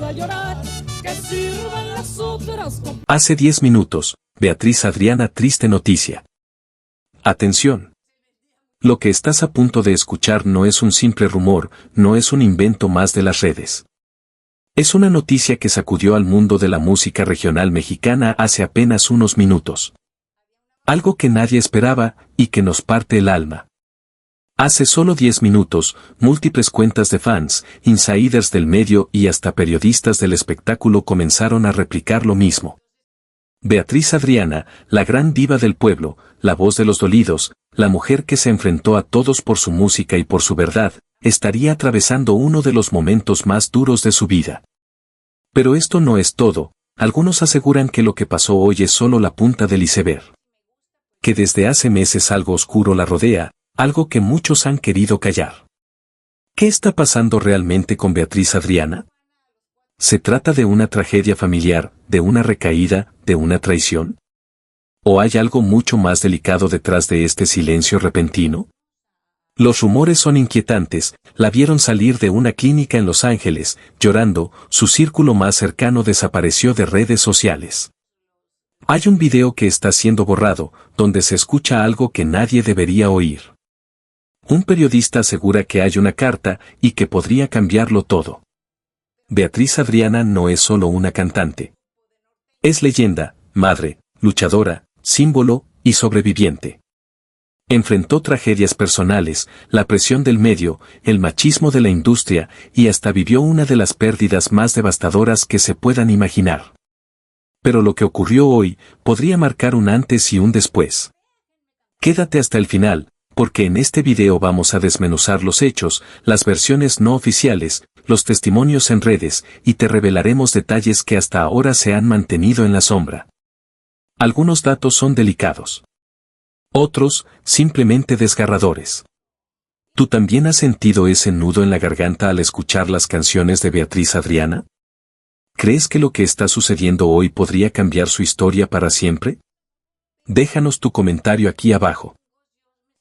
a llorar, que sirvan las otras. Hace 10 minutos, Beatriz Adriana, triste noticia. Atención. Lo que estás a punto de escuchar no es un simple rumor, no es un invento más de las redes. Es una noticia que sacudió al mundo de la música regional mexicana hace apenas unos minutos. Algo que nadie esperaba y que nos parte el alma. Hace solo 10 minutos, múltiples cuentas de fans, insiders del medio y hasta periodistas del espectáculo comenzaron a replicar lo mismo. Beatriz Adriana, la gran diva del pueblo, la voz de los dolidos, la mujer que se enfrentó a todos por su música y por su verdad, estaría atravesando uno de los momentos más duros de su vida. Pero esto no es todo, algunos aseguran que lo que pasó hoy es solo la punta del iceberg. Que desde hace meses algo oscuro la rodea, algo que muchos han querido callar. ¿Qué está pasando realmente con Beatriz Adriana? ¿Se trata de una tragedia familiar, de una recaída, de una traición? ¿O hay algo mucho más delicado detrás de este silencio repentino? Los rumores son inquietantes, la vieron salir de una clínica en Los Ángeles, llorando, su círculo más cercano desapareció de redes sociales. Hay un video que está siendo borrado, donde se escucha algo que nadie debería oír. Un periodista asegura que hay una carta y que podría cambiarlo todo. Beatriz Adriana no es solo una cantante. Es leyenda, madre, luchadora, símbolo y sobreviviente. Enfrentó tragedias personales, la presión del medio, el machismo de la industria y hasta vivió una de las pérdidas más devastadoras que se puedan imaginar. Pero lo que ocurrió hoy podría marcar un antes y un después. Quédate hasta el final, porque en este video vamos a desmenuzar los hechos, las versiones no oficiales, los testimonios en redes, y te revelaremos detalles que hasta ahora se han mantenido en la sombra. Algunos datos son delicados. Otros, simplemente desgarradores. ¿Tú también has sentido ese nudo en la garganta al escuchar las canciones de Beatriz Adriana? ¿Crees que lo que está sucediendo hoy podría cambiar su historia para siempre? Déjanos tu comentario aquí abajo.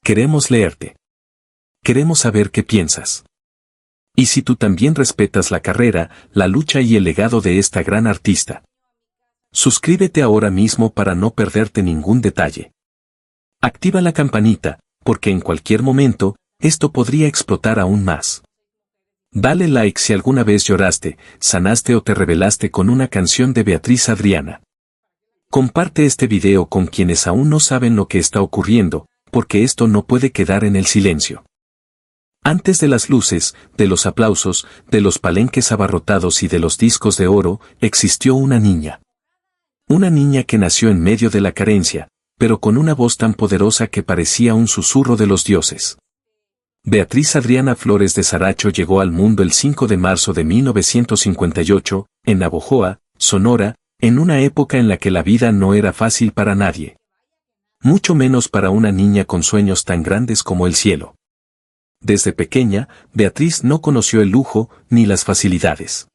Queremos leerte. Queremos saber qué piensas. Y si tú también respetas la carrera, la lucha y el legado de esta gran artista. Suscríbete ahora mismo para no perderte ningún detalle. Activa la campanita, porque en cualquier momento, esto podría explotar aún más. Dale like si alguna vez lloraste, sanaste o te rebelaste con una canción de Beatriz Adriana. Comparte este video con quienes aún no saben lo que está ocurriendo, porque esto no puede quedar en el silencio. Antes de las luces, de los aplausos, de los palenques abarrotados y de los discos de oro, existió una niña. Una niña que nació en medio de la carencia, pero con una voz tan poderosa que parecía un susurro de los dioses. Beatriz Adriana Flores de Saracho llegó al mundo el 5 de marzo de 1958, en Navojoa, Sonora, en una época en la que la vida no era fácil para nadie. Mucho menos para una niña con sueños tan grandes como el cielo. Desde pequeña, Beatriz no conoció el lujo ni las facilidades.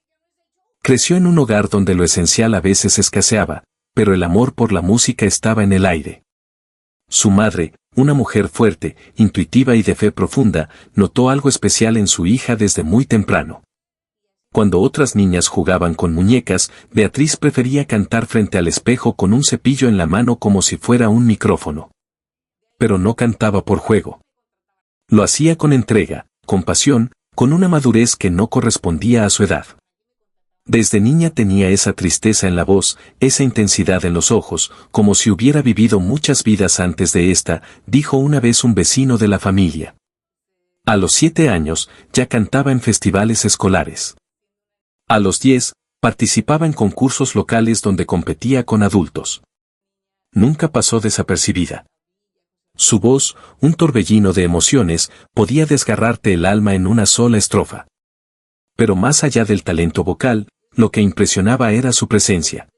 Creció en un hogar donde lo esencial a veces escaseaba, pero el amor por la música estaba en el aire. Su madre, una mujer fuerte, intuitiva y de fe profunda, notó algo especial en su hija desde muy temprano. Cuando otras niñas jugaban con muñecas, Beatriz prefería cantar frente al espejo con un cepillo en la mano como si fuera un micrófono. Pero no cantaba por juego. Lo hacía con entrega, con pasión, con una madurez que no correspondía a su edad. Desde niña tenía esa tristeza en la voz, esa intensidad en los ojos, como si hubiera vivido muchas vidas antes de esta, dijo una vez un vecino de la familia. A los 7 años, ya cantaba en festivales escolares. A los 10, participaba en concursos locales donde competía con adultos. Nunca pasó desapercibida. Su voz, un torbellino de emociones, podía desgarrarte el alma en una sola estrofa. Pero más allá del talento vocal, lo que impresionaba era su presencia.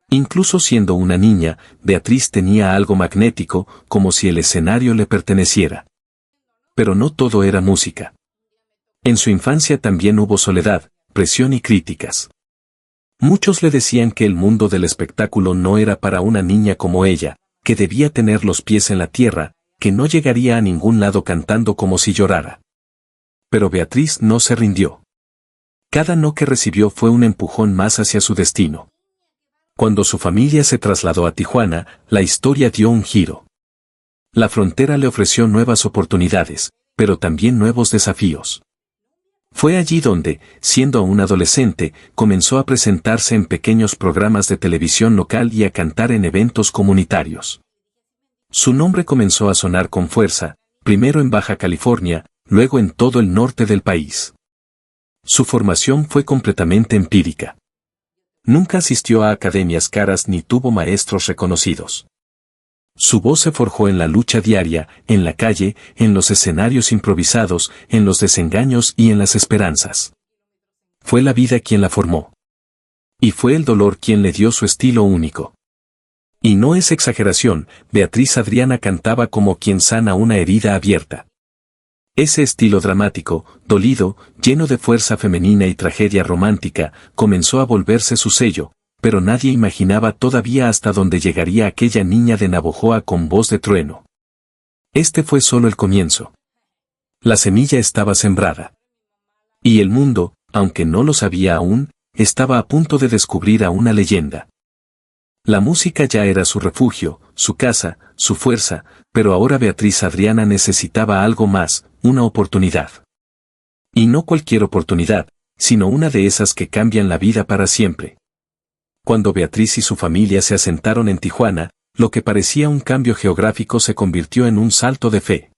Incluso siendo una niña, Beatriz tenía algo magnético, como si el escenario le perteneciera. Pero no todo era música. En su infancia también hubo soledad, presión y críticas. Muchos le decían que el mundo del espectáculo no era para una niña como ella, que debía tener los pies en la tierra, que no llegaría a ningún lado cantando como si llorara. Pero Beatriz no se rindió. Cada no que recibió fue un empujón más hacia su destino. Cuando su familia se trasladó a Tijuana, la historia dio un giro. La frontera le ofreció nuevas oportunidades, pero también nuevos desafíos. Fue allí donde, siendo aún adolescente, comenzó a presentarse en pequeños programas de televisión local y a cantar en eventos comunitarios. Su nombre comenzó a sonar con fuerza, primero en Baja California, luego en todo el norte del país. Su formación fue completamente empírica. Nunca asistió a academias caras ni tuvo maestros reconocidos. Su voz se forjó en la lucha diaria, en la calle, en los escenarios improvisados, en los desengaños y en las esperanzas. Fue la vida quien la formó. Y fue el dolor quien le dio su estilo único. Y no es exageración, Beatriz Adriana cantaba como quien sana una herida abierta. Ese estilo dramático, dolido, lleno de fuerza femenina y tragedia romántica, comenzó a volverse su sello, pero nadie imaginaba todavía hasta dónde llegaría aquella niña de Navojoa con voz de trueno. Este fue solo el comienzo. La semilla estaba sembrada. Y el mundo, aunque no lo sabía aún, estaba a punto de descubrir a una leyenda. La música ya era su refugio, su casa, su fuerza, pero ahora Beatriz Adriana necesitaba algo más, una oportunidad. Y no cualquier oportunidad, sino una de esas que cambian la vida para siempre. Cuando Beatriz y su familia se asentaron en Tijuana, lo que parecía un cambio geográfico se convirtió en un salto de fe.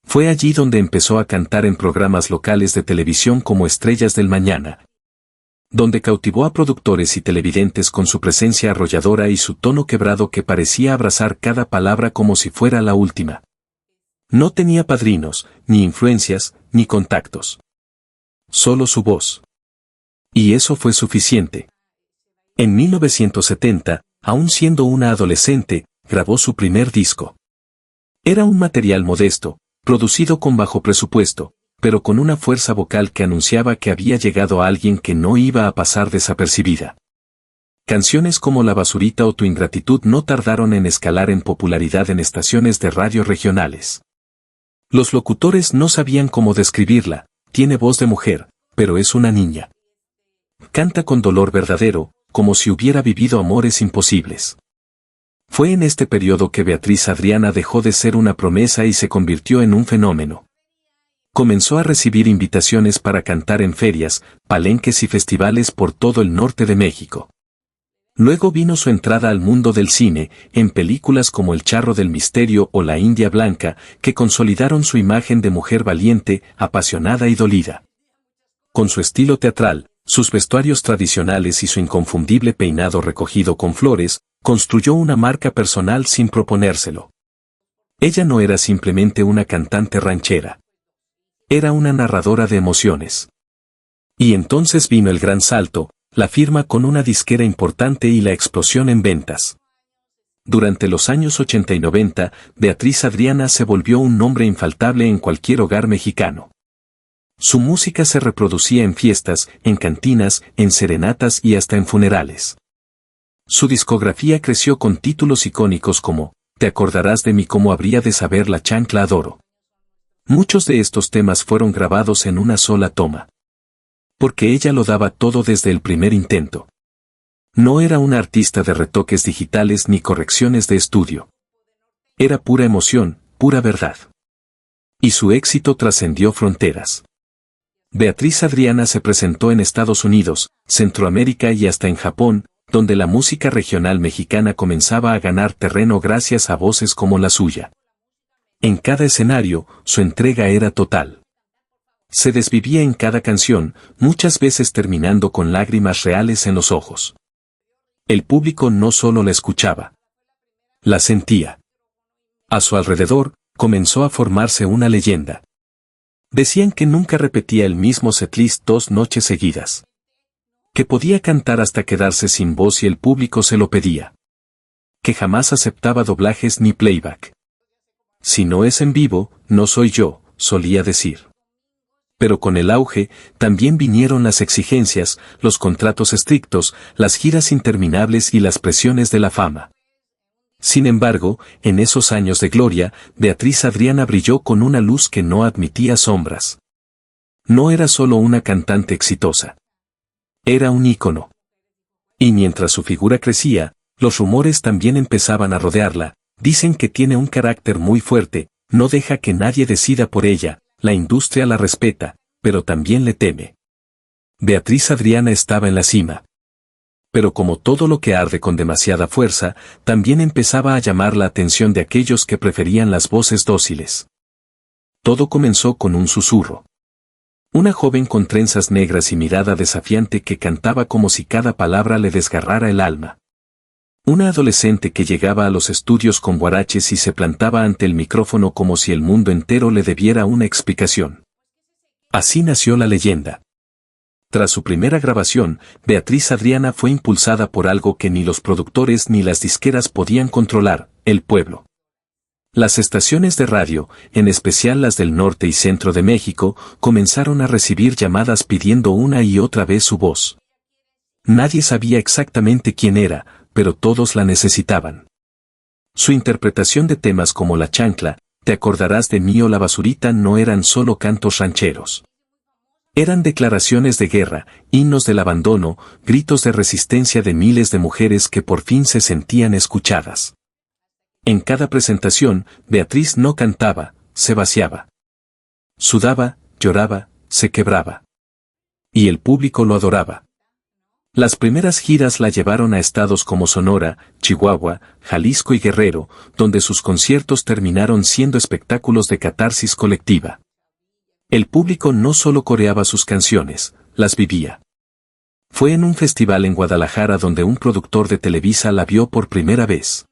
Fue allí donde empezó a cantar en programas locales de televisión como Estrellas del Mañana, donde cautivó a productores y televidentes con su presencia arrolladora y su tono quebrado que parecía abrazar cada palabra como si fuera la última. No tenía padrinos, ni influencias, ni contactos. Solo su voz. Y eso fue suficiente. En 1970, aún siendo una adolescente, grabó su primer disco. Era un material modesto, producido con bajo presupuesto, pero con una fuerza vocal que anunciaba que había llegado a alguien que no iba a pasar desapercibida. Canciones como La Basurita o Tu Ingratitud no tardaron en escalar en popularidad en estaciones de radio regionales. Los locutores no sabían cómo describirla, tiene voz de mujer, pero es una niña. Canta con dolor verdadero, como si hubiera vivido amores imposibles. Fue en este periodo que Beatriz Adriana dejó de ser una promesa y se convirtió en un fenómeno. Comenzó a recibir invitaciones para cantar en ferias, palenques y festivales por todo el norte de México. Luego vino su entrada al mundo del cine, en películas como El Charro del Misterio o La India Blanca, que consolidaron su imagen de mujer valiente, apasionada y dolida. Con su estilo teatral, sus vestuarios tradicionales y su inconfundible peinado recogido con flores, construyó una marca personal sin proponérselo. Ella no era simplemente una cantante ranchera. Era una narradora de emociones. Y entonces vino el gran salto, la firma con una disquera importante y la explosión en ventas. Durante los años 80 y 90, Beatriz Adriana se volvió un nombre infaltable en cualquier hogar mexicano. Su música se reproducía en fiestas, en cantinas, en serenatas y hasta en funerales. Su discografía creció con títulos icónicos como Te acordarás de mí, como habría de saber la chancla adoro. Muchos de estos temas fueron grabados en una sola toma. Porque ella lo daba todo desde el primer intento. No era una artista de retoques digitales ni correcciones de estudio. Era pura emoción, pura verdad. Y su éxito trascendió fronteras. Beatriz Adriana se presentó en Estados Unidos, Centroamérica y hasta en Japón, donde la música regional mexicana comenzaba a ganar terreno gracias a voces como la suya. En cada escenario, su entrega era total. Se desvivía en cada canción, muchas veces terminando con lágrimas reales en los ojos. El público no solo la escuchaba, la sentía. A su alrededor, comenzó a formarse una leyenda. Decían que nunca repetía el mismo setlist 2 noches seguidas. Que podía cantar hasta quedarse sin voz si el público se lo pedía. Que jamás aceptaba doblajes ni playback. Si no es en vivo, no soy yo, solía decir. Pero con el auge, también vinieron las exigencias, los contratos estrictos, las giras interminables y las presiones de la fama. Sin embargo, en esos años de gloria, Beatriz Adriana brilló con una luz que no admitía sombras. No era solo una cantante exitosa. Era un ícono. Y mientras su figura crecía, los rumores también empezaban a rodearla. Dicen que tiene un carácter muy fuerte, no deja que nadie decida por ella, la industria la respeta, pero también le teme. Beatriz Adriana estaba en la cima. Pero como todo lo que arde con demasiada fuerza, también empezaba a llamar la atención de aquellos que preferían las voces dóciles. Todo comenzó con un susurro. Una joven con trenzas negras y mirada desafiante que cantaba como si cada palabra le desgarrara el alma. Una adolescente que llegaba a los estudios con guaraches y se plantaba ante el micrófono como si el mundo entero le debiera una explicación. Así nació la leyenda. Tras su primera grabación, Beatriz Adriana fue impulsada por algo que ni los productores ni las disqueras podían controlar, el pueblo. Las estaciones de radio, en especial las del norte y centro de México, comenzaron a recibir llamadas pidiendo una y otra vez su voz. Nadie sabía exactamente quién era, pero todos la necesitaban. Su interpretación de temas como La chancla, Te acordarás de mí o La basurita no eran solo cantos rancheros. Eran declaraciones de guerra, himnos del abandono, gritos de resistencia de miles de mujeres que por fin se sentían escuchadas. En cada presentación, Beatriz no cantaba, se vaciaba. Sudaba, lloraba, se quebraba. Y el público lo adoraba. Las primeras giras la llevaron a estados como Sonora, Chihuahua, Jalisco y Guerrero, donde sus conciertos terminaron siendo espectáculos de catarsis colectiva. El público no solo coreaba sus canciones, las vivía. Fue en un festival en Guadalajara donde un productor de Televisa la vio por primera vez.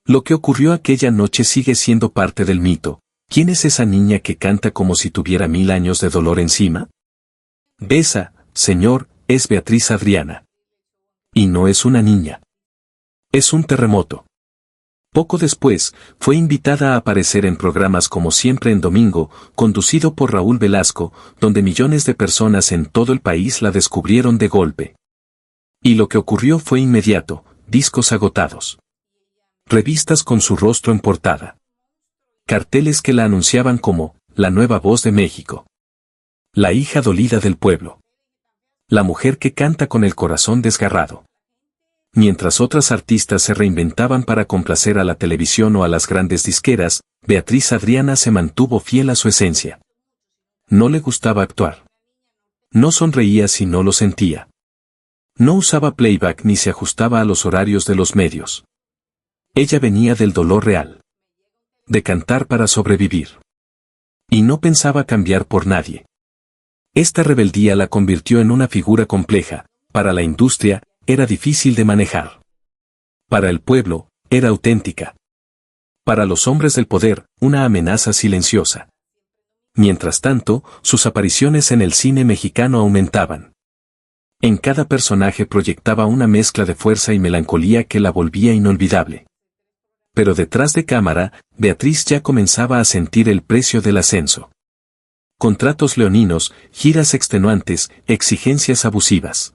Lo que ocurrió aquella noche sigue siendo parte del mito. ¿Quién es esa niña que canta como si tuviera 1000 años de dolor encima? Esa, señor, es Beatriz Adriana. Y no es una niña. Es un terremoto. Poco después, fue invitada a aparecer en programas como Siempre en Domingo, conducido por Raúl Velasco, donde millones de personas en todo el país la descubrieron de golpe. Y lo que ocurrió fue inmediato, discos agotados. Revistas con su rostro en portada. Carteles que la anunciaban como, la nueva voz de México. La hija dolida del pueblo. La mujer que canta con el corazón desgarrado. Mientras otras artistas se reinventaban para complacer a la televisión o a las grandes disqueras, Beatriz Adriana se mantuvo fiel a su esencia. No le gustaba actuar. No sonreía si no lo sentía. No usaba playback ni se ajustaba a los horarios de los medios. Ella venía del dolor real. De cantar para sobrevivir. Y no pensaba cambiar por nadie. Esta rebeldía la convirtió en una figura compleja, para la industria, era difícil de manejar. Para el pueblo, era auténtica. Para los hombres del poder, una amenaza silenciosa. Mientras tanto, sus apariciones en el cine mexicano aumentaban. En cada personaje proyectaba una mezcla de fuerza y melancolía que la volvía inolvidable. Pero detrás de cámara, Beatriz ya comenzaba a sentir el precio del ascenso. Contratos leoninos, giras extenuantes, exigencias abusivas.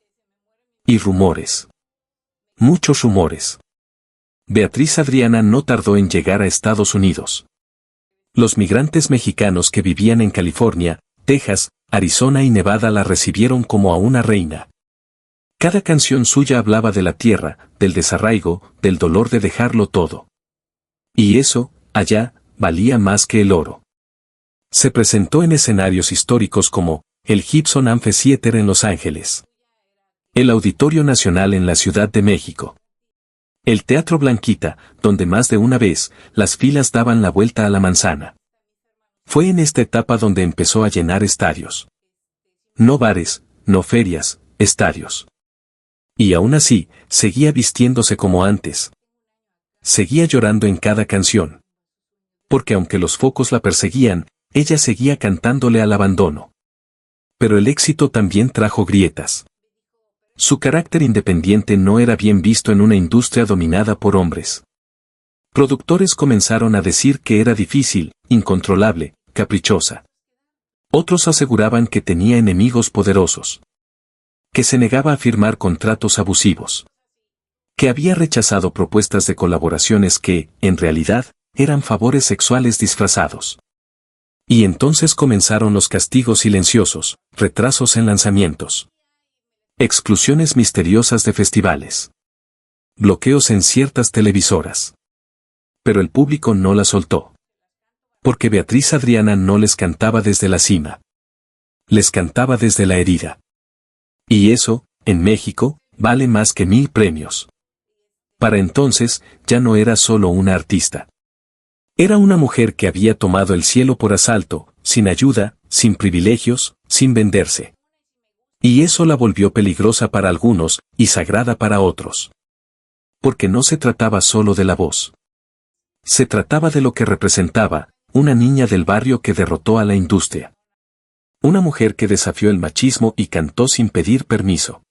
Y rumores. Muchos rumores. Beatriz Adriana no tardó en llegar a Estados Unidos. Los migrantes mexicanos que vivían en California, Texas, Arizona y Nevada la recibieron como a una reina. Cada canción suya hablaba de la tierra, del desarraigo, del dolor de dejarlo todo. Y eso, allá, valía más que el oro. Se presentó en escenarios históricos como el Gibson Amphitheater en Los Ángeles, el Auditorio Nacional en la Ciudad de México, el Teatro Blanquita, donde más de una vez las filas daban la vuelta a la manzana. Fue en esta etapa donde empezó a llenar estadios. No bares, no ferias, estadios. Y aún así, seguía vistiéndose como antes. Seguía llorando en cada canción. Porque aunque los focos la perseguían, ella seguía cantándole al abandono. Pero el éxito también trajo grietas. Su carácter independiente no era bien visto en una industria dominada por hombres. Productores comenzaron a decir que era difícil, incontrolable, caprichosa. Otros aseguraban que tenía enemigos poderosos. Que se negaba a firmar contratos abusivos. Que había rechazado propuestas de colaboraciones que, en realidad, eran favores sexuales disfrazados. Y entonces comenzaron los castigos silenciosos, retrasos en lanzamientos, exclusiones misteriosas de festivales, bloqueos en ciertas televisoras. Pero el público no la soltó. Porque Beatriz Adriana no les cantaba desde la cima. Les cantaba desde la herida. Y eso, en México, vale más que 1000 premios. Para entonces, ya no era solo una artista. Era una mujer que había tomado el cielo por asalto, sin ayuda, sin privilegios, sin venderse. Y eso la volvió peligrosa para algunos, y sagrada para otros. Porque no se trataba solo de la voz. Se trataba de lo que representaba, una niña del barrio que derrotó a la industria. Una mujer que desafió el machismo y cantó sin pedir permiso.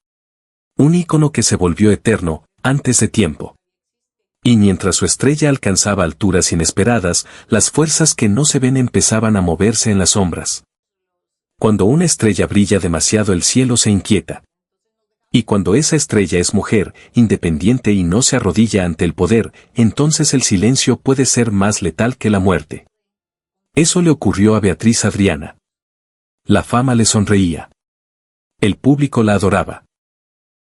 Un ícono que se volvió eterno, antes de tiempo. Y mientras su estrella alcanzaba alturas inesperadas, las fuerzas que no se ven empezaban a moverse en las sombras. Cuando una estrella brilla demasiado, el cielo se inquieta. Y cuando esa estrella es mujer, independiente y no se arrodilla ante el poder, entonces el silencio puede ser más letal que la muerte. Eso le ocurrió a Beatriz Adriana. La fama le sonreía. El público la adoraba.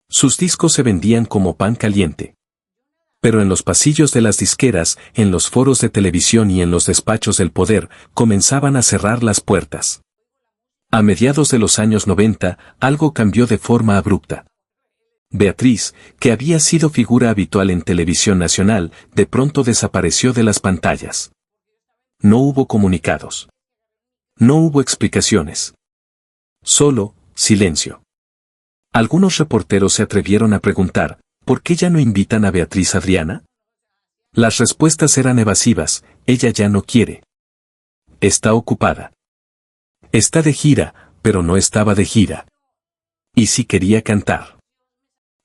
Sus discos se vendían como pan caliente. Pero en los pasillos de las disqueras, en los foros de televisión y en los despachos del poder, comenzaban a cerrar las puertas. A mediados de los años 90, algo cambió de forma abrupta. Beatriz, que había sido figura habitual en televisión nacional, de pronto desapareció de las pantallas. No hubo comunicados. No hubo explicaciones. Solo, silencio. Algunos reporteros se atrevieron a preguntar, ¿por qué ya no invitan a Beatriz Adriana? Las respuestas eran evasivas, ella ya no quiere. Está ocupada. Está de gira, pero no estaba de gira. Y sí quería cantar.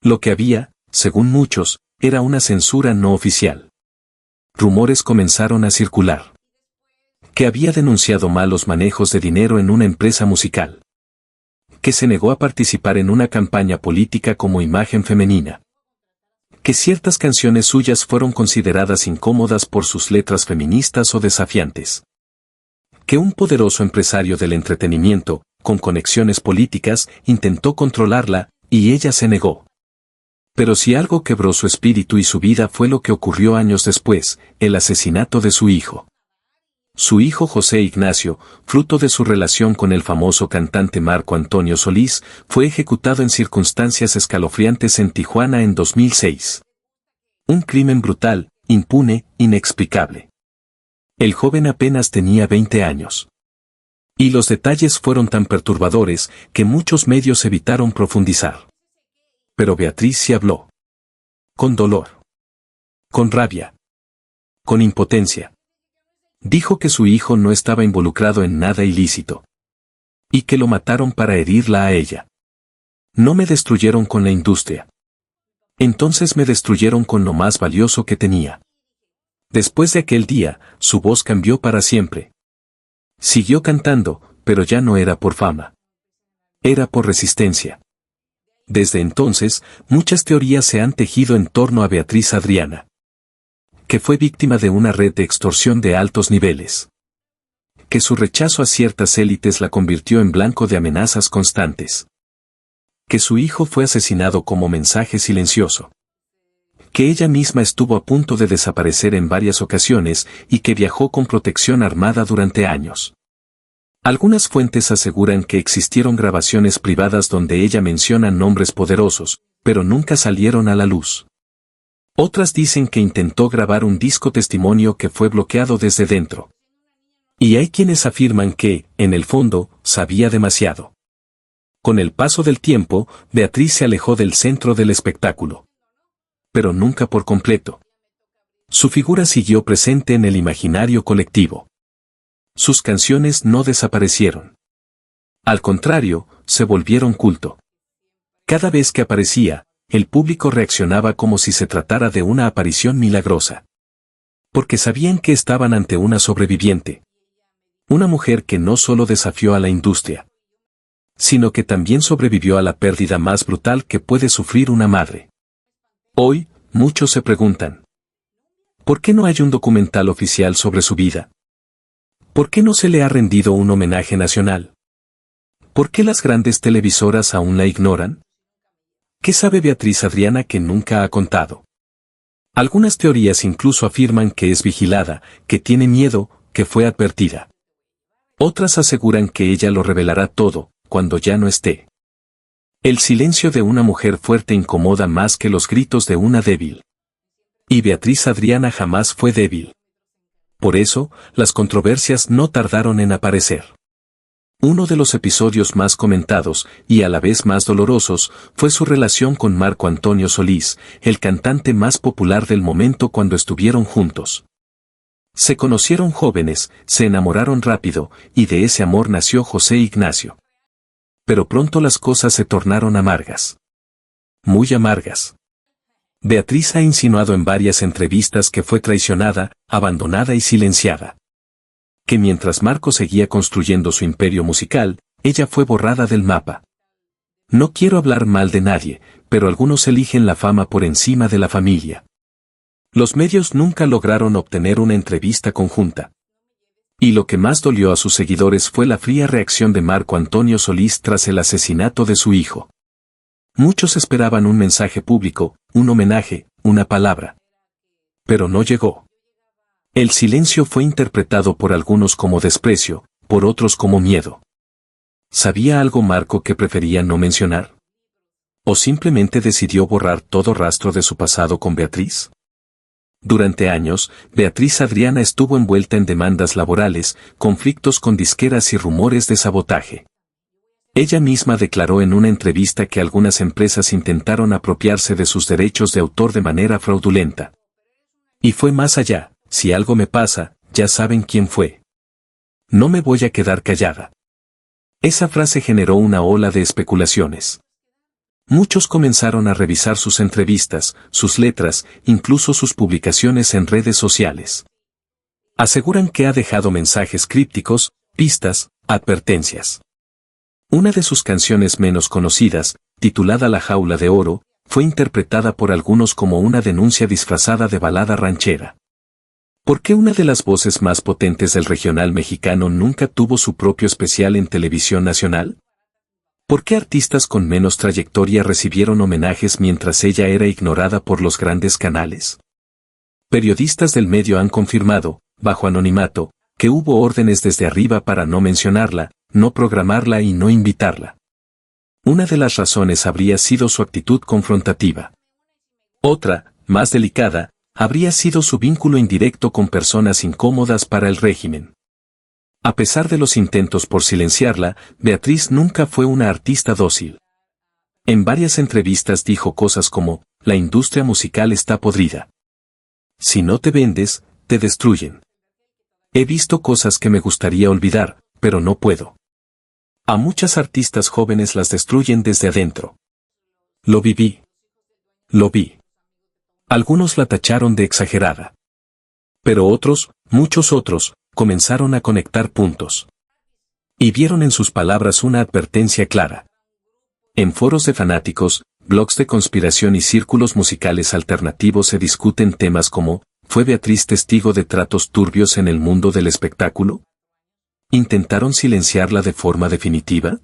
Lo que había, según muchos, era una censura no oficial. Rumores comenzaron a circular. Que había denunciado malos manejos de dinero en una empresa musical. Que se negó a participar en una campaña política como imagen femenina. Que ciertas canciones suyas fueron consideradas incómodas por sus letras feministas o desafiantes. Que un poderoso empresario del entretenimiento, con conexiones políticas, intentó controlarla, y ella se negó. Pero si algo quebró su espíritu y su vida fue lo que ocurrió años después, el asesinato de su hijo. Su hijo José Ignacio, fruto de su relación con el famoso cantante Marco Antonio Solís, fue ejecutado en circunstancias escalofriantes en Tijuana en 2006. Un crimen brutal, impune, inexplicable. El joven apenas tenía 20 años. Y los detalles fueron tan perturbadores que muchos medios evitaron profundizar. Pero Beatriz sí habló. Con dolor. Con rabia. Con impotencia. Dijo que su hijo no estaba involucrado en nada ilícito. Y que lo mataron para herirla a ella. No me destruyeron con la industria. Entonces me destruyeron con lo más valioso que tenía. Después de aquel día, su voz cambió para siempre. Siguió cantando, pero ya no era por fama. Era por resistencia. Desde entonces, muchas teorías se han tejido en torno a Beatriz Adriana. Que fue víctima de una red de extorsión de altos niveles. Que su rechazo a ciertas élites la convirtió en blanco de amenazas constantes. Que su hijo fue asesinado como mensaje silencioso. Que ella misma estuvo a punto de desaparecer en varias ocasiones y que viajó con protección armada durante años. Algunas fuentes aseguran que existieron grabaciones privadas donde ella menciona nombres poderosos, pero nunca salieron a la luz. Otras dicen que intentó grabar un disco testimonio que fue bloqueado desde dentro. Y hay quienes afirman que, en el fondo, sabía demasiado. Con el paso del tiempo, Beatriz se alejó del centro del espectáculo. Pero nunca por completo. Su figura siguió presente en el imaginario colectivo. Sus canciones no desaparecieron. Al contrario, se volvieron culto. Cada vez que aparecía, el público reaccionaba como si se tratara de una aparición milagrosa. Porque sabían que estaban ante una sobreviviente. Una mujer que no solo desafió a la industria, sino que también sobrevivió a la pérdida más brutal que puede sufrir una madre. Hoy, muchos se preguntan, ¿por qué no hay un documental oficial sobre su vida? ¿Por qué no se le ha rendido un homenaje nacional? ¿Por qué las grandes televisoras aún la ignoran? ¿Qué sabe Beatriz Adriana que nunca ha contado? Algunas teorías incluso afirman que es vigilada, que tiene miedo, que fue advertida. Otras aseguran que ella lo revelará todo, cuando ya no esté. El silencio de una mujer fuerte incomoda más que los gritos de una débil. Y Beatriz Adriana jamás fue débil. Por eso, las controversias no tardaron en aparecer. Uno de los episodios más comentados, y a la vez más dolorosos, fue su relación con Marco Antonio Solís, el cantante más popular del momento cuando estuvieron juntos. Se conocieron jóvenes, se enamoraron rápido, y de ese amor nació José Ignacio. Pero pronto las cosas se tornaron amargas. Muy amargas. Beatriz ha insinuado en varias entrevistas que fue traicionada, abandonada y silenciada. Que mientras Marco seguía construyendo su imperio musical, ella fue borrada del mapa. No quiero hablar mal de nadie, pero algunos eligen la fama por encima de la familia. Los medios nunca lograron obtener una entrevista conjunta. Y lo que más dolió a sus seguidores fue la fría reacción de Marco Antonio Solís tras el asesinato de su hijo. Muchos esperaban un mensaje público, un homenaje, una palabra. Pero no llegó. El silencio fue interpretado por algunos como desprecio, por otros como miedo. ¿Sabía algo Marco que prefería no mencionar? ¿O simplemente decidió borrar todo rastro de su pasado con Beatriz? Durante años, Beatriz Adriana estuvo envuelta en demandas laborales, conflictos con disqueras y rumores de sabotaje. Ella misma declaró en una entrevista que algunas empresas intentaron apropiarse de sus derechos de autor de manera fraudulenta. Y fue más allá, si algo me pasa, ya saben quién fue. No me voy a quedar callada. Esa frase generó una ola de especulaciones. Muchos comenzaron a revisar sus entrevistas, sus letras, incluso sus publicaciones en redes sociales. Aseguran que ha dejado mensajes crípticos, pistas, advertencias. Una de sus canciones menos conocidas, titulada La Jaula de Oro, fue interpretada por algunos como una denuncia disfrazada de balada ranchera. ¿Por qué una de las voces más potentes del regional mexicano nunca tuvo su propio especial en televisión nacional? ¿Por qué artistas con menos trayectoria recibieron homenajes mientras ella era ignorada por los grandes canales? Periodistas del medio han confirmado, bajo anonimato, que hubo órdenes desde arriba para no mencionarla, no programarla y no invitarla. Una de las razones habría sido su actitud confrontativa. Otra, más delicada, habría sido su vínculo indirecto con personas incómodas para el régimen. A pesar de los intentos por silenciarla, Beatriz nunca fue una artista dócil. En varias entrevistas dijo cosas como, la industria musical está podrida. Si no te vendes, te destruyen. He visto cosas que me gustaría olvidar, pero no puedo. A muchas artistas jóvenes las destruyen desde adentro. Lo viví. Lo vi. Algunos la tacharon de exagerada. Pero otros, muchos otros, comenzaron a conectar puntos. Y vieron en sus palabras una advertencia clara. En foros de fanáticos, blogs de conspiración y círculos musicales alternativos se discuten temas como, ¿fue Beatriz testigo de tratos turbios en el mundo del espectáculo? ¿Intentaron silenciarla de forma definitiva?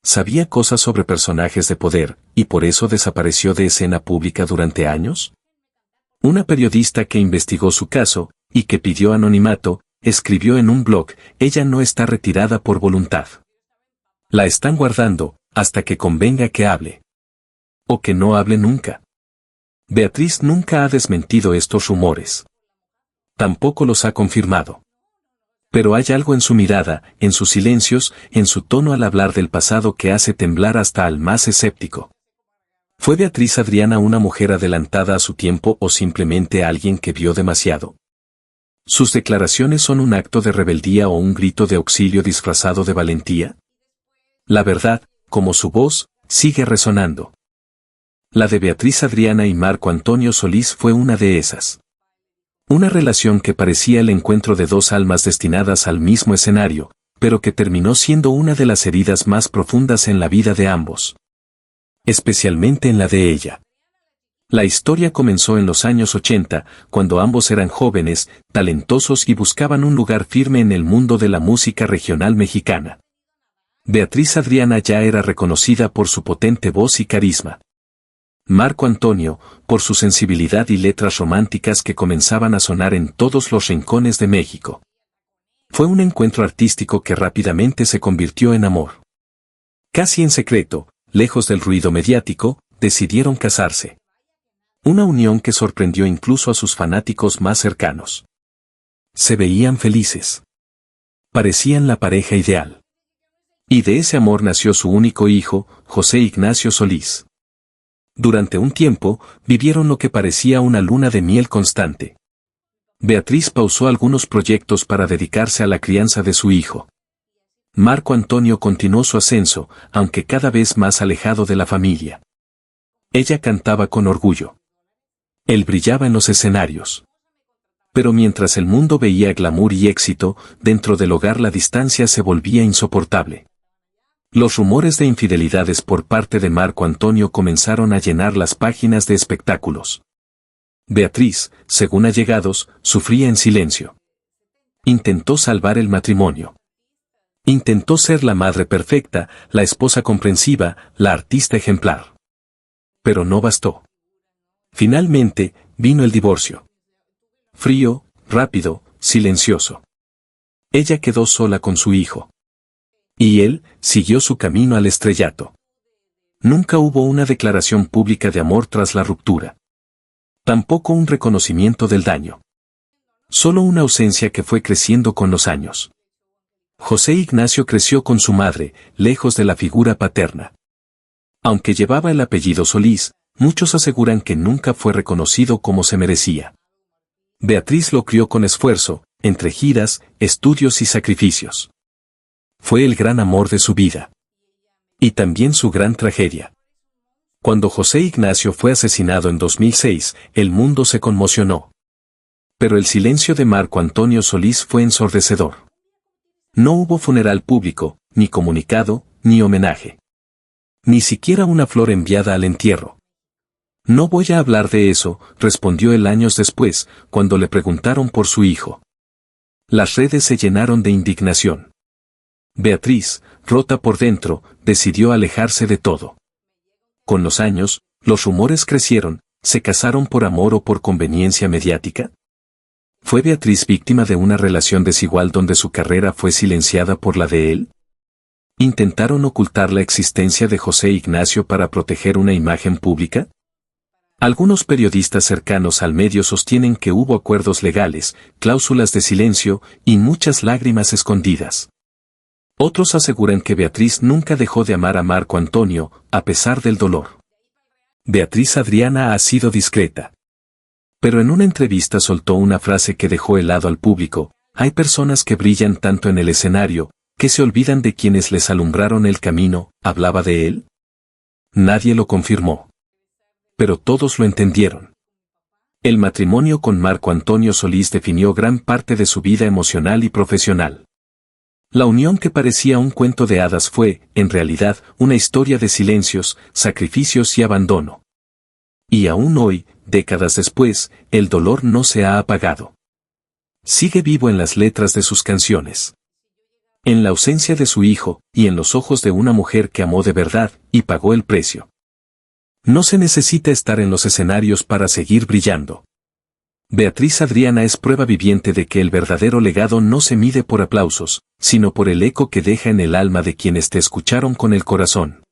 ¿Sabía cosas sobre personajes de poder, y por eso desapareció de escena pública durante años? Una periodista que investigó su caso, y que pidió anonimato, escribió en un blog, ella no está retirada por voluntad. La están guardando, hasta que convenga que hable. O que no hable nunca. Beatriz nunca ha desmentido estos rumores. Tampoco los ha confirmado. Pero hay algo en su mirada, en sus silencios, en su tono al hablar del pasado que hace temblar hasta al más escéptico. ¿Fue Beatriz Adriana una mujer adelantada a su tiempo o simplemente alguien que vio demasiado? ¿Sus declaraciones son un acto de rebeldía o un grito de auxilio disfrazado de valentía? La verdad, como su voz, sigue resonando. La de Beatriz Adriana y Marco Antonio Solís fue una de esas. Una relación que parecía el encuentro de dos almas destinadas al mismo escenario, pero que terminó siendo una de las heridas más profundas en la vida de ambos. Especialmente en la de ella. La historia comenzó en los años 80, cuando ambos eran jóvenes, talentosos y buscaban un lugar firme en el mundo de la música regional mexicana. Beatriz Adriana ya era reconocida por su potente voz y carisma. Marco Antonio, por su sensibilidad y letras románticas que comenzaban a sonar en todos los rincones de México. Fue un encuentro artístico que rápidamente se convirtió en amor. Casi en secreto, lejos del ruido mediático, decidieron casarse. Una unión que sorprendió incluso a sus fanáticos más cercanos. Se veían felices. Parecían la pareja ideal. Y de ese amor nació su único hijo, José Ignacio Solís. Durante un tiempo, vivieron lo que parecía una luna de miel constante. Beatriz pausó algunos proyectos para dedicarse a la crianza de su hijo. Marco Antonio continuó su ascenso, aunque cada vez más alejado de la familia. Ella cantaba con orgullo. Él brillaba en los escenarios. Pero mientras el mundo veía glamour y éxito, dentro del hogar la distancia se volvía insoportable. Los rumores de infidelidades por parte de Marco Antonio comenzaron a llenar las páginas de espectáculos. Beatriz, según allegados, sufría en silencio. Intentó salvar el matrimonio. Intentó ser la madre perfecta, la esposa comprensiva, la artista ejemplar. Pero no bastó. Finalmente, vino el divorcio. Frío, rápido, silencioso. Ella quedó sola con su hijo. Y él siguió su camino al estrellato. Nunca hubo una declaración pública de amor tras la ruptura. Tampoco un reconocimiento del daño. Solo una ausencia que fue creciendo con los años. José Ignacio creció con su madre, lejos de la figura paterna. Aunque llevaba el apellido Solís, muchos aseguran que nunca fue reconocido como se merecía. Beatriz lo crió con esfuerzo, entre giras, estudios y sacrificios. Fue el gran amor de su vida. Y también su gran tragedia. Cuando José Ignacio fue asesinado en 2006, el mundo se conmocionó. Pero el silencio de Marco Antonio Solís fue ensordecedor. No hubo funeral público, ni comunicado, ni homenaje. Ni siquiera una flor enviada al entierro. No voy a hablar de eso, respondió él años después, cuando le preguntaron por su hijo. Las redes se llenaron de indignación. Beatriz, rota por dentro, decidió alejarse de todo. Con los años, los rumores crecieron, ¿se casaron por amor o por conveniencia mediática? ¿Fue Beatriz víctima de una relación desigual donde su carrera fue silenciada por la de él? ¿Intentaron ocultar la existencia de José Ignacio para proteger una imagen pública? Algunos periodistas cercanos al medio sostienen que hubo acuerdos legales, cláusulas de silencio y muchas lágrimas escondidas. Otros aseguran que Beatriz nunca dejó de amar a Marco Antonio, a pesar del dolor. Beatriz Adriana ha sido discreta. Pero en una entrevista soltó una frase que dejó helado al público: hay personas que brillan tanto en el escenario, que se olvidan de quienes les alumbraron el camino. ¿Hablaba de él? Nadie lo confirmó. Pero todos lo entendieron. El matrimonio con Marco Antonio Solís definió gran parte de su vida emocional y profesional. La unión que parecía un cuento de hadas fue, en realidad, una historia de silencios, sacrificios y abandono. Y aún hoy, décadas después, el dolor no se ha apagado. Sigue vivo en las letras de sus canciones. En la ausencia de su hijo, y en los ojos de una mujer que amó de verdad, y pagó el precio. No se necesita estar en los escenarios para seguir brillando. Beatriz Adriana es prueba viviente de que el verdadero legado no se mide por aplausos, sino por el eco que deja en el alma de quienes te escucharon con el corazón.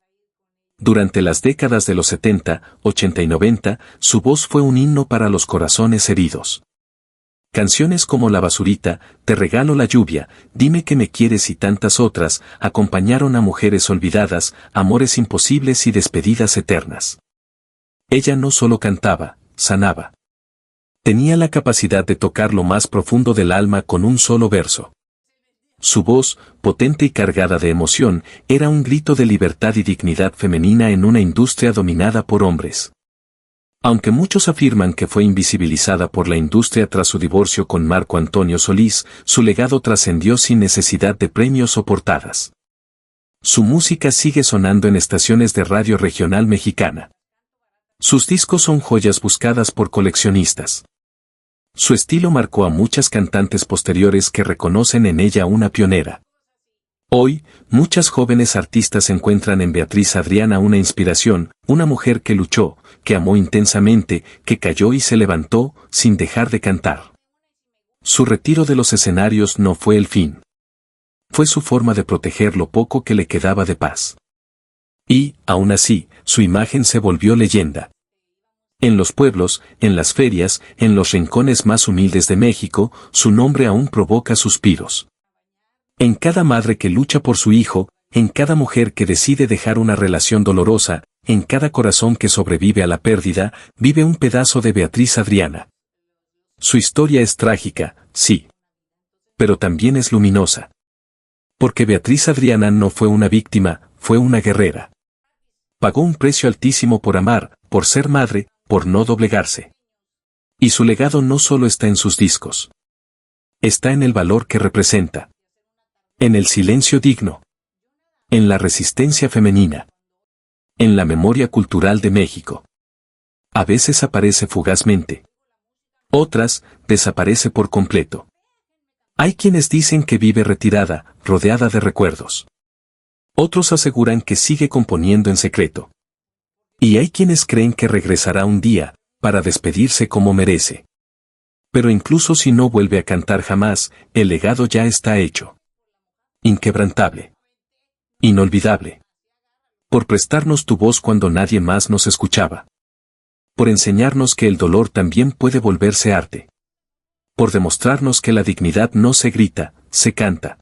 Durante las décadas de los 70, 80 y 90, su voz fue un himno para los corazones heridos. Canciones como La Basurita, Te regalo la lluvia, Dime que me quieres y tantas otras, acompañaron a mujeres olvidadas, amores imposibles y despedidas eternas. Ella no solo cantaba, sanaba. Tenía la capacidad de tocar lo más profundo del alma con un solo verso. Su voz, potente y cargada de emoción, era un grito de libertad y dignidad femenina en una industria dominada por hombres. Aunque muchos afirman que fue invisibilizada por la industria tras su divorcio con Marco Antonio Solís, su legado trascendió sin necesidad de premios o portadas. Su música sigue sonando en estaciones de radio regional mexicana. Sus discos son joyas buscadas por coleccionistas. Su estilo marcó a muchas cantantes posteriores que reconocen en ella una pionera. Hoy, muchas jóvenes artistas encuentran en Beatriz Adriana una inspiración, una mujer que luchó, que amó intensamente, que cayó y se levantó, sin dejar de cantar. Su retiro de los escenarios no fue el fin. Fue su forma de proteger lo poco que le quedaba de paz. Y, aún así, su imagen se volvió leyenda. En los pueblos, en las ferias, en los rincones más humildes de México, su nombre aún provoca suspiros. En cada madre que lucha por su hijo, en cada mujer que decide dejar una relación dolorosa, en cada corazón que sobrevive a la pérdida, vive un pedazo de Beatriz Adriana. Su historia es trágica, sí. Pero también es luminosa. Porque Beatriz Adriana no fue una víctima, fue una guerrera. Pagó un precio altísimo por amar, por ser madre, por no doblegarse. Y su legado no solo está en sus discos. Está en el valor que representa. En el silencio digno. En la resistencia femenina. En la memoria cultural de México. A veces aparece fugazmente. Otras, desaparece por completo. Hay quienes dicen que vive retirada, rodeada de recuerdos. Otros aseguran que sigue componiendo en secreto. Y hay quienes creen que regresará un día, para despedirse como merece. Pero incluso si no vuelve a cantar jamás, el legado ya está hecho. Inquebrantable. Inolvidable. Por prestarnos tu voz cuando nadie más nos escuchaba. Por enseñarnos que el dolor también puede volverse arte. Por demostrarnos que la dignidad no se grita, se canta.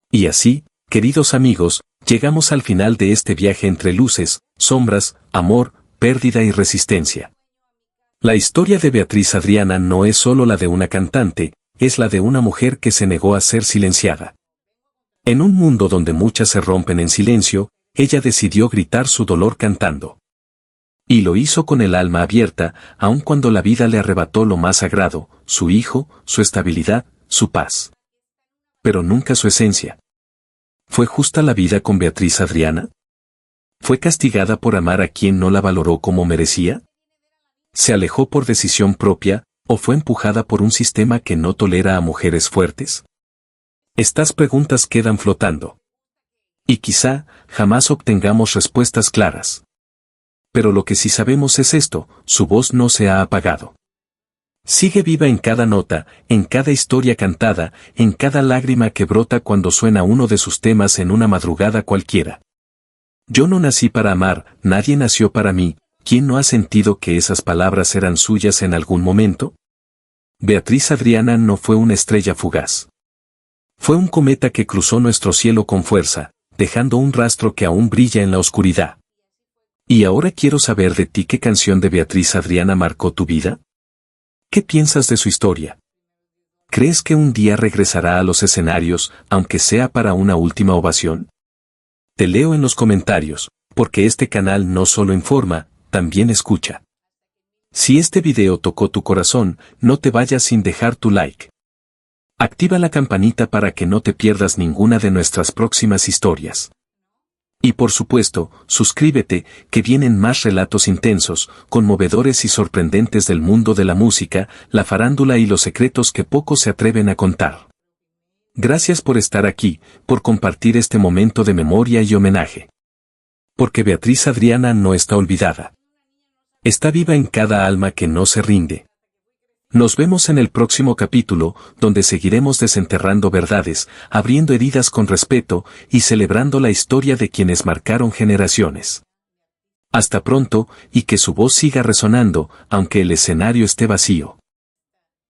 Y así, queridos amigos, llegamos al final de este viaje entre luces, sombras, amor, pérdida y resistencia. La historia de Beatriz Adriana no es solo la de una cantante, es la de una mujer que se negó a ser silenciada. En un mundo donde muchas se rompen en silencio, ella decidió gritar su dolor cantando. Y lo hizo con el alma abierta, aun cuando la vida le arrebató lo más sagrado, su hijo, su estabilidad, su paz. Pero nunca su esencia. ¿Fue justa la vida con Beatriz Adriana? ¿Fue castigada por amar a quien no la valoró como merecía? ¿Se alejó por decisión propia, o fue empujada por un sistema que no tolera a mujeres fuertes? Estas preguntas quedan flotando. Y quizá, jamás obtengamos respuestas claras. Pero lo que sí sabemos es esto, su voz no se ha apagado. Sigue viva en cada nota, en cada historia cantada, en cada lágrima que brota cuando suena uno de sus temas en una madrugada cualquiera. Yo no nací para amar, nadie nació para mí, ¿quién no ha sentido que esas palabras eran suyas en algún momento? Beatriz Adriana no fue una estrella fugaz. Fue un cometa que cruzó nuestro cielo con fuerza, dejando un rastro que aún brilla en la oscuridad. Y ahora quiero saber de ti qué canción de Beatriz Adriana marcó tu vida. ¿Qué piensas de su historia? ¿Crees que un día regresará a los escenarios, aunque sea para una última ovación? Te leo en los comentarios, porque este canal no solo informa, también escucha. Si este video tocó tu corazón, no te vayas sin dejar tu like. Activa la campanita para que no te pierdas ninguna de nuestras próximas historias. Y por supuesto, suscríbete, que vienen más relatos intensos, conmovedores y sorprendentes del mundo de la música, la farándula y los secretos que pocos se atreven a contar. Gracias por estar aquí, por compartir este momento de memoria y homenaje. Porque Beatriz Adriana no está olvidada. Está viva en cada alma que no se rinde. Nos vemos en el próximo capítulo, donde seguiremos desenterrando verdades, abriendo heridas con respeto y celebrando la historia de quienes marcaron generaciones. Hasta pronto, y que su voz siga resonando, aunque el escenario esté vacío.